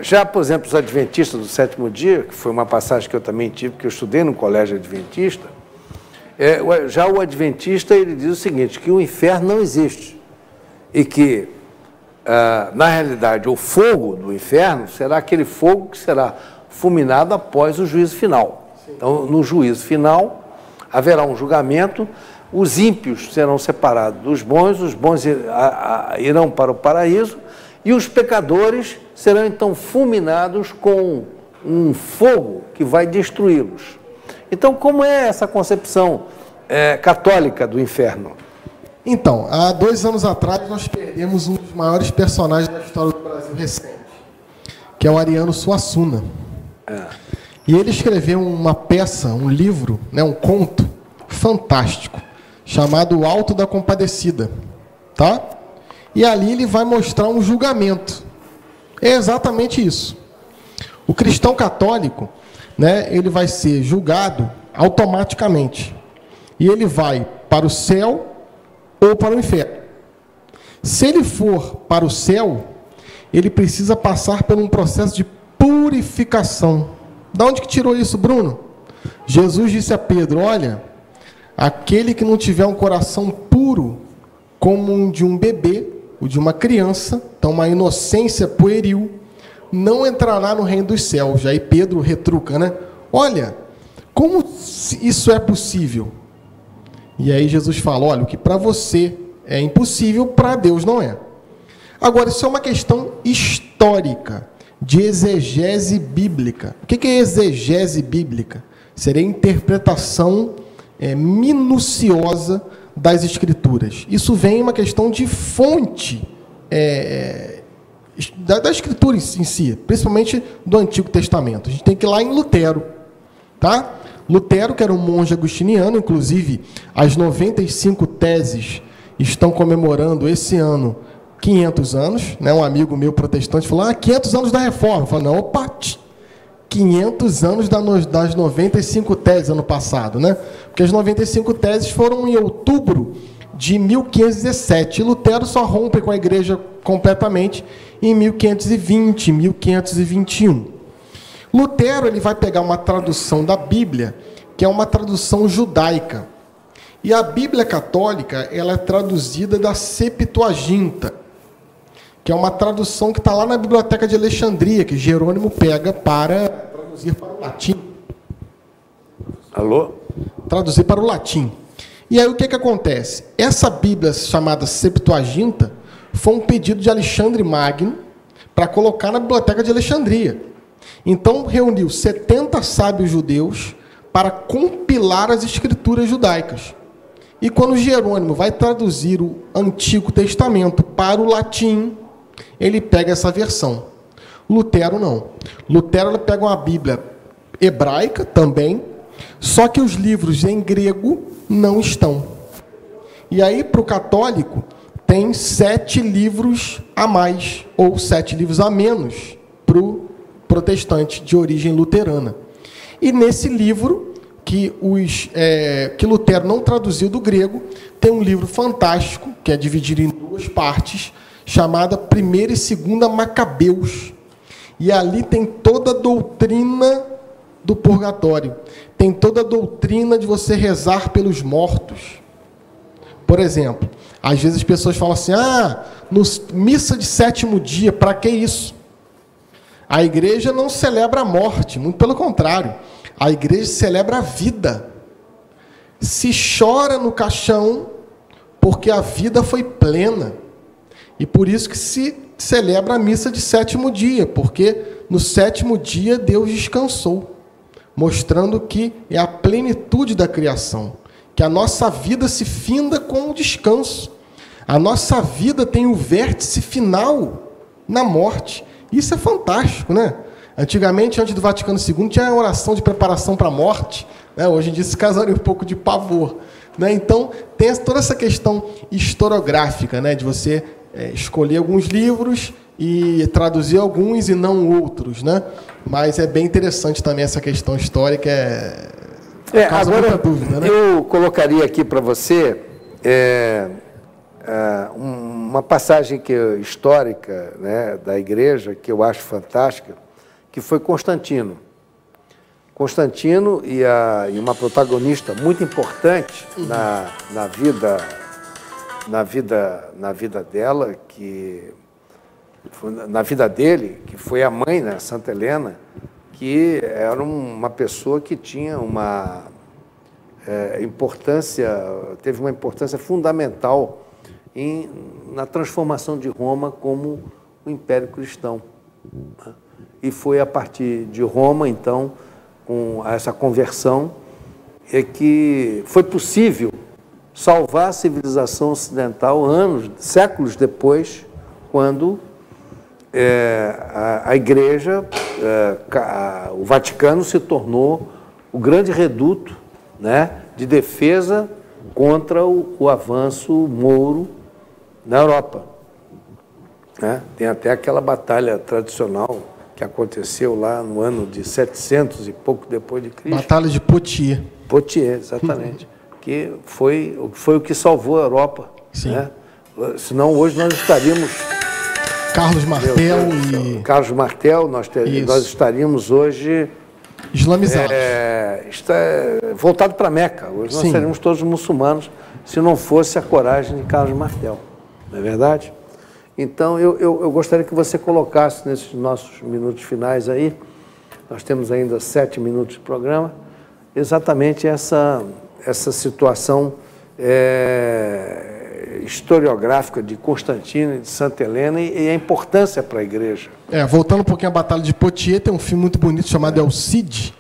Já, por exemplo, os adventistas do sétimo dia, que foi uma passagem que eu também tive, que eu estudei no colégio adventista, já o adventista ele diz o seguinte, que o inferno não existe e que, na realidade, o fogo do inferno será aquele fogo que será fulminado após o juízo final. Então, no juízo final, haverá um julgamento, os ímpios serão separados dos bons, os bons irão para o paraíso e os pecadores serão então fulminados com um fogo que vai destruí-los. Então, como é essa concepção católica do inferno? Então, há 2 anos atrás nós perdemos um dos maiores personagens da história do Brasil recente, que é o Ariano Suassuna. E ele escreveu uma peça, um livro, né, um conto fantástico, chamado O Alto da Compadecida. Tá? E ali ele vai mostrar um julgamento. É exatamente isso. O cristão católico, né, ele vai ser julgado automaticamente. E ele vai para o céu ou para o inferno. Se ele for para o céu, ele precisa passar por um processo de purificação. Da onde que tirou isso, Bruno? Jesus disse a Pedro, olha, aquele que não tiver um coração puro, como o de um bebê, ou de uma criança, então uma inocência pueril, não entrará no reino dos céus. Aí Pedro retruca, né? Olha, como isso é possível? E aí Jesus fala, olha, o que para você é impossível, para Deus não é. Agora, isso é uma questão histórica, de exegese bíblica. O que é exegese bíblica? Seria a interpretação minuciosa das Escrituras. Isso vem uma questão de fonte da Escritura em si, principalmente do Antigo Testamento. A gente tem que ir lá em Lutero, tá? Lutero, que era um monge agostiniano, inclusive as 95 teses estão comemorando esse ano 500 anos, né? Um amigo meu protestante falou, 500 anos da Reforma. Eu falei, não, opa, 500 anos das 95 teses ano passado, né? Porque as 95 teses foram em outubro de 1517. E Lutero só rompe com a igreja completamente em 1520, 1521. Lutero ele vai pegar uma tradução da Bíblia, que é uma tradução judaica. E a Bíblia católica ela é traduzida da Septuaginta, que é uma tradução que está lá na Biblioteca de Alexandria, que Jerônimo pega para traduzir para o latim. Alô? Traduzir para o latim. E aí o que acontece? Essa Bíblia chamada Septuaginta foi um pedido de Alexandre Magno para colocar na Biblioteca de Alexandria. Então reuniu 70 sábios judeus para compilar as escrituras judaicas. E quando Jerônimo vai traduzir o Antigo Testamento para o latim, ele pega essa versão. Lutero não. Lutero pega uma Bíblia hebraica também, só que os livros em grego não estão. E aí, para o católico, tem 7 livros a mais, ou 7 livros a menos, para o protestante de origem luterana. E nesse livro, que Lutero não traduziu do grego, tem um livro fantástico, que é dividido em 2 partes, chamada Primeira e Segunda Macabeus. E ali tem toda a doutrina do purgatório. Tem toda a doutrina de você rezar pelos mortos. Por exemplo, Às vezes as pessoas falam assim, missa de sétimo dia, para que isso? A igreja não celebra a morte, muito pelo contrário. A igreja celebra a vida. Se chora no caixão, porque a vida foi plena. E por isso que se celebra a missa de sétimo dia, porque no sétimo dia Deus descansou, mostrando que é a plenitude da criação, que a nossa vida se finda com o descanso. A nossa vida tem o vértice final na morte. Isso é fantástico, né? Antigamente, antes do Vaticano II, tinha a oração de preparação para a morte, né? Hoje em dia se causaria um pouco de pavor, né? Então, tem toda essa questão historiográfica, né? De você escolher alguns livros e traduzir alguns e não outros, né? Mas é bem interessante também essa questão histórica. Agora, dúvida, né? Eu colocaria aqui para você uma passagem histórica, né, da igreja, que eu acho fantástica, que foi Constantino. Constantino e uma protagonista muito importante na vida dela, na vida dele, que foi a mãe, né, Santa Helena, que era uma pessoa que tinha teve uma importância fundamental na transformação de Roma como o Império Cristão. E foi a partir de Roma, então, com essa conversão, que foi possível salvar a civilização ocidental séculos depois, quando a Igreja, o Vaticano, se tornou o grande reduto, né, de defesa contra o avanço mouro na Europa, né? Tem até aquela batalha tradicional que aconteceu lá no ano de 700 e pouco depois de Cristo. Batalha de Poitiers. Poitiers, exatamente. Que foi o que salvou a Europa. Sim. Né? Senão hoje nós estaríamos... Carlos Martel Carlos Martel, nós estaríamos hoje... islamizados. Voltado para Meca. Hoje nós seríamos todos muçulmanos se não fosse a coragem de Carlos Martel. Não é verdade? Então, eu gostaria que você colocasse nesses nossos minutos finais aí, nós temos ainda 7 minutos de programa, exatamente essa situação historiográfica de Constantino e de Santa Helena e a importância para a igreja. Voltando um pouquinho à Batalha de Poitiers, tem um filme muito bonito chamado El Cid,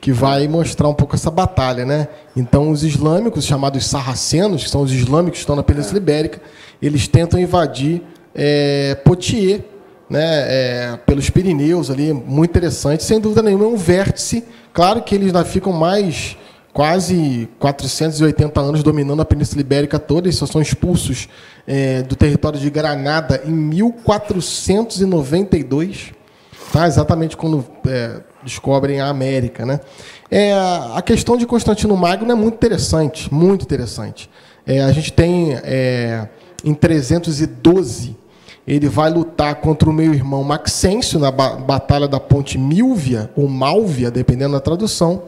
que vai mostrar um pouco essa batalha, né? Então, os islâmicos, chamados sarracenos, que são os islâmicos que estão na Península Ibérica, eles tentam invadir Poitiers, né? Pelos Pirineus ali, muito interessante. Sem dúvida nenhuma, é um vértice. Claro que eles ainda ficam mais quase 480 anos dominando a Península Ibérica toda, eles só são expulsos do território de Granada em 1492, tá? Exatamente quando descobrem a América, né? A questão de Constantino Magno é muito interessante, muito interessante. A gente tem, em 312, ele vai lutar contra o meio-irmão Maxêncio na Batalha da Ponte Milvia, ou Málvia, dependendo da tradução,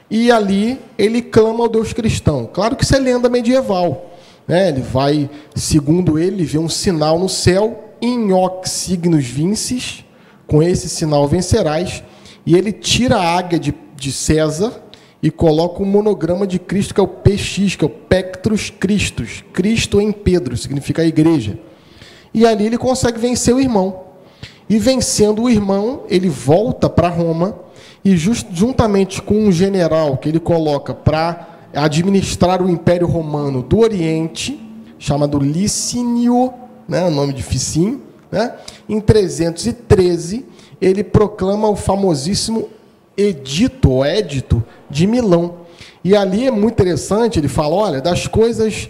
e ali ele clama ao Deus cristão. Claro que isso é lenda medieval, né? Ele vai, segundo ele, vê um sinal no céu, in hoc signus vinces, com esse sinal vencerás, e ele tira a águia de César e coloca um monograma de Cristo, que é o PX, que é o Pectrus Christus. Cristo em Pedro, significa a igreja. E ali ele consegue vencer o irmão. E vencendo o irmão, ele volta para Roma e juntamente com um general que ele coloca para administrar o Império Romano do Oriente, chamado Licínio, né, o nome dificinho, né? Em 313, ele proclama o famosíssimo Edito, ou Édito, de Milão. E ali é muito interessante, ele fala, olha, das coisas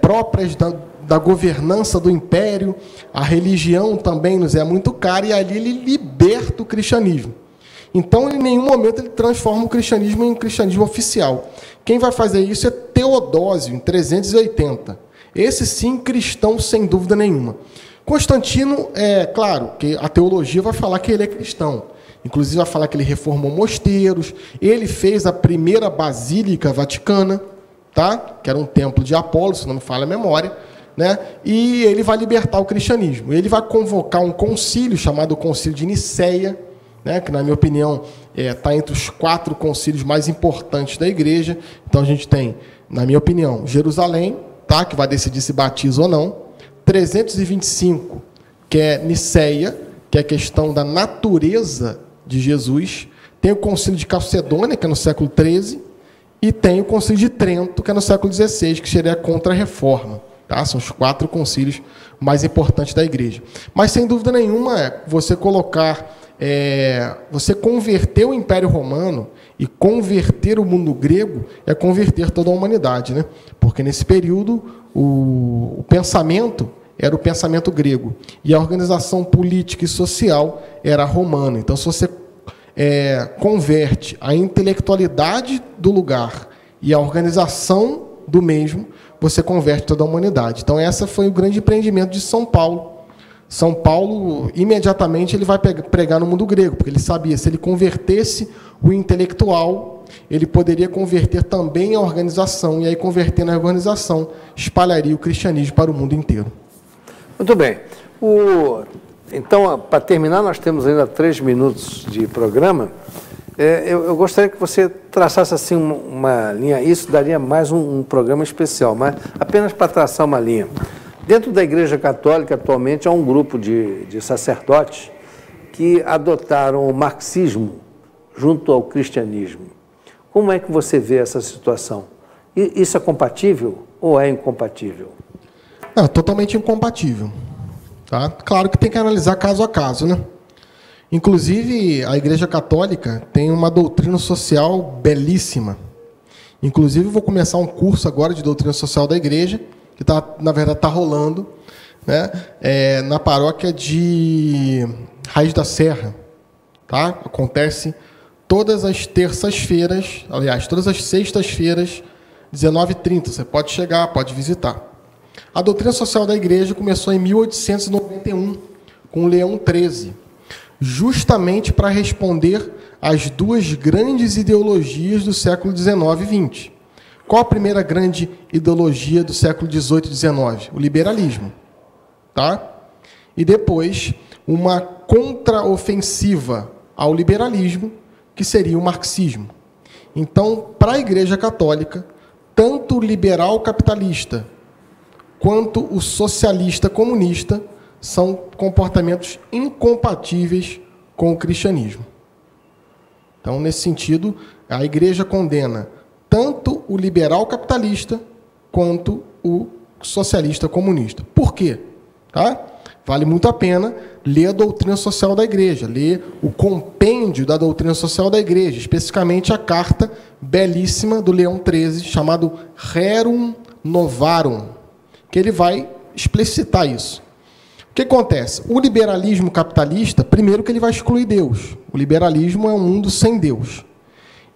próprias da governança do império, a religião também nos é muito cara, e ali ele liberta o cristianismo. Então, em nenhum momento, ele transforma o cristianismo em um cristianismo oficial. Quem vai fazer isso é Teodósio, em 380. Esse, sim, cristão, sem dúvida nenhuma. Constantino, claro, que a teologia vai falar que ele é cristão. Inclusive, vai falar que ele reformou mosteiros, ele fez a primeira basílica vaticana, tá? Que era um templo de Apolo, se não me falha a memória, né? E ele vai libertar o cristianismo. Ele vai convocar um concílio chamado Concílio de Nicéia, né? Que, na minha opinião, está entre os 4 concílios mais importantes da igreja. Então, a gente tem, na minha opinião, Jerusalém, tá? Que vai decidir se batiza ou não. 325, que é Nicéia, que é a questão da natureza de Jesus. Tem o Concílio de Calcedônia, que é no século XIII, e tem o Concílio de Trento, que é no século XVI, que seria a Contra-Reforma. Tá? São os 4 concílios mais importantes da igreja. Mas, sem dúvida nenhuma, você colocar, você converter o Império Romano e converter o mundo grego é converter toda a humanidade, né? Porque, nesse período, o pensamento era o pensamento grego e a organização política e social era romana. Então, se você converte a intelectualidade do lugar e a organização do mesmo, você converte toda a humanidade. Então, esse foi o grande empreendimento de São Paulo. São Paulo, imediatamente, ele vai pregar no mundo grego, porque ele sabia, se ele convertesse o intelectual, ele poderia converter também a organização, e aí, convertendo a organização, espalharia o cristianismo para o mundo inteiro. Muito bem. Então, para terminar, nós temos ainda 3 minutos de programa. Eu gostaria que você traçasse assim uma linha. Isso daria mais um programa especial, mas apenas para traçar uma linha. Dentro da Igreja Católica, atualmente, há um grupo de sacerdotes que adotaram o marxismo junto ao cristianismo. Como é que você vê essa situação? Isso é compatível ou é incompatível? Não, totalmente incompatível. Tá? Claro que tem que analisar caso a caso, né? Inclusive, a Igreja Católica tem uma doutrina social belíssima. Inclusive, eu vou começar um curso agora de doutrina social da Igreja, que na verdade está rolando, né? Na paróquia de Raiz da Serra. Tá? Acontece todas as terças-feiras, aliás, todas as sextas-feiras, 19h30. Você pode chegar, pode visitar. A doutrina social da Igreja começou em 1891, com Leão XIII, justamente para responder às 2 grandes ideologias do século XIX e XX. Qual a primeira grande ideologia do século XVIII e XIX? O liberalismo. Tá? E depois, uma contraofensiva ao liberalismo, que seria o marxismo. Então, para a Igreja Católica, tanto o liberal capitalista quanto o socialista comunista são comportamentos incompatíveis com o cristianismo. Então, nesse sentido, a Igreja condena tanto o liberal capitalista quanto o socialista comunista. Por quê? Tá? Vale muito a pena ler a doutrina social da Igreja, ler o compêndio da doutrina social da Igreja, especificamente a carta belíssima do Leão XIII, chamado Rerum Novarum, que ele vai explicitar isso. O que acontece? O liberalismo capitalista, primeiro que ele vai excluir Deus. O liberalismo é um mundo sem Deus.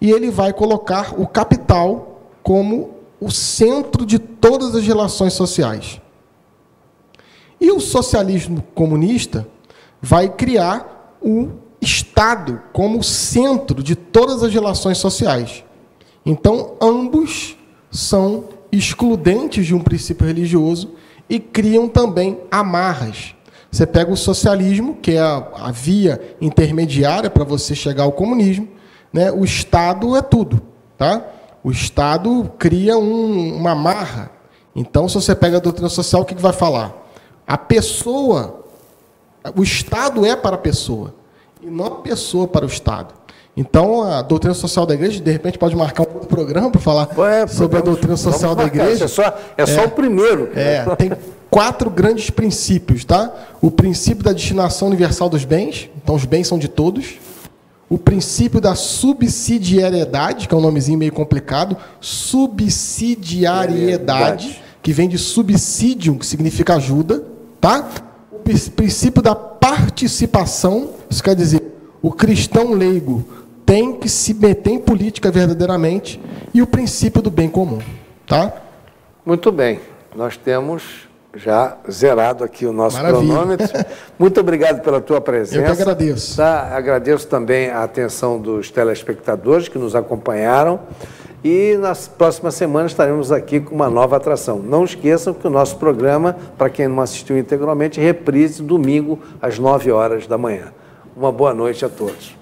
E ele vai colocar o capital como o centro de todas as relações sociais. E o socialismo comunista vai criar o Estado como centro de todas as relações sociais. Então, ambos são excludentes de um princípio religioso e criam também amarras. Você pega o socialismo, que é a via intermediária para você chegar ao comunismo, né? O Estado é tudo. Tá? O Estado cria uma amarra. Então, se você pega a doutrina social, o que vai falar? A pessoa, o Estado é para a pessoa, e não a pessoa para o Estado. Então, a doutrina social da Igreja, de repente, pode marcar um outro programa para falar sobre a doutrina social da Igreja. É só o primeiro. Tem 4 grandes princípios. Tá? O princípio da destinação universal dos bens, então os bens são de todos. O princípio da subsidiariedade, que é um nomezinho meio complicado, subsidiariedade, que vem de subsídio, que significa ajuda. Tá? O princípio da participação, isso quer dizer, o cristão leigo tem que se meter em política verdadeiramente, e o princípio do bem comum. Tá? Muito bem. Nós temos já zerado aqui o nosso cronômetro. Muito obrigado pela tua presença. Eu que agradeço. Tá? Agradeço também a atenção dos telespectadores que nos acompanharam. E nas próximas semanas estaremos aqui com uma nova atração. Não esqueçam que o nosso programa, para quem não assistiu integralmente, reprise domingo às 9 horas da manhã. Uma boa noite a todos.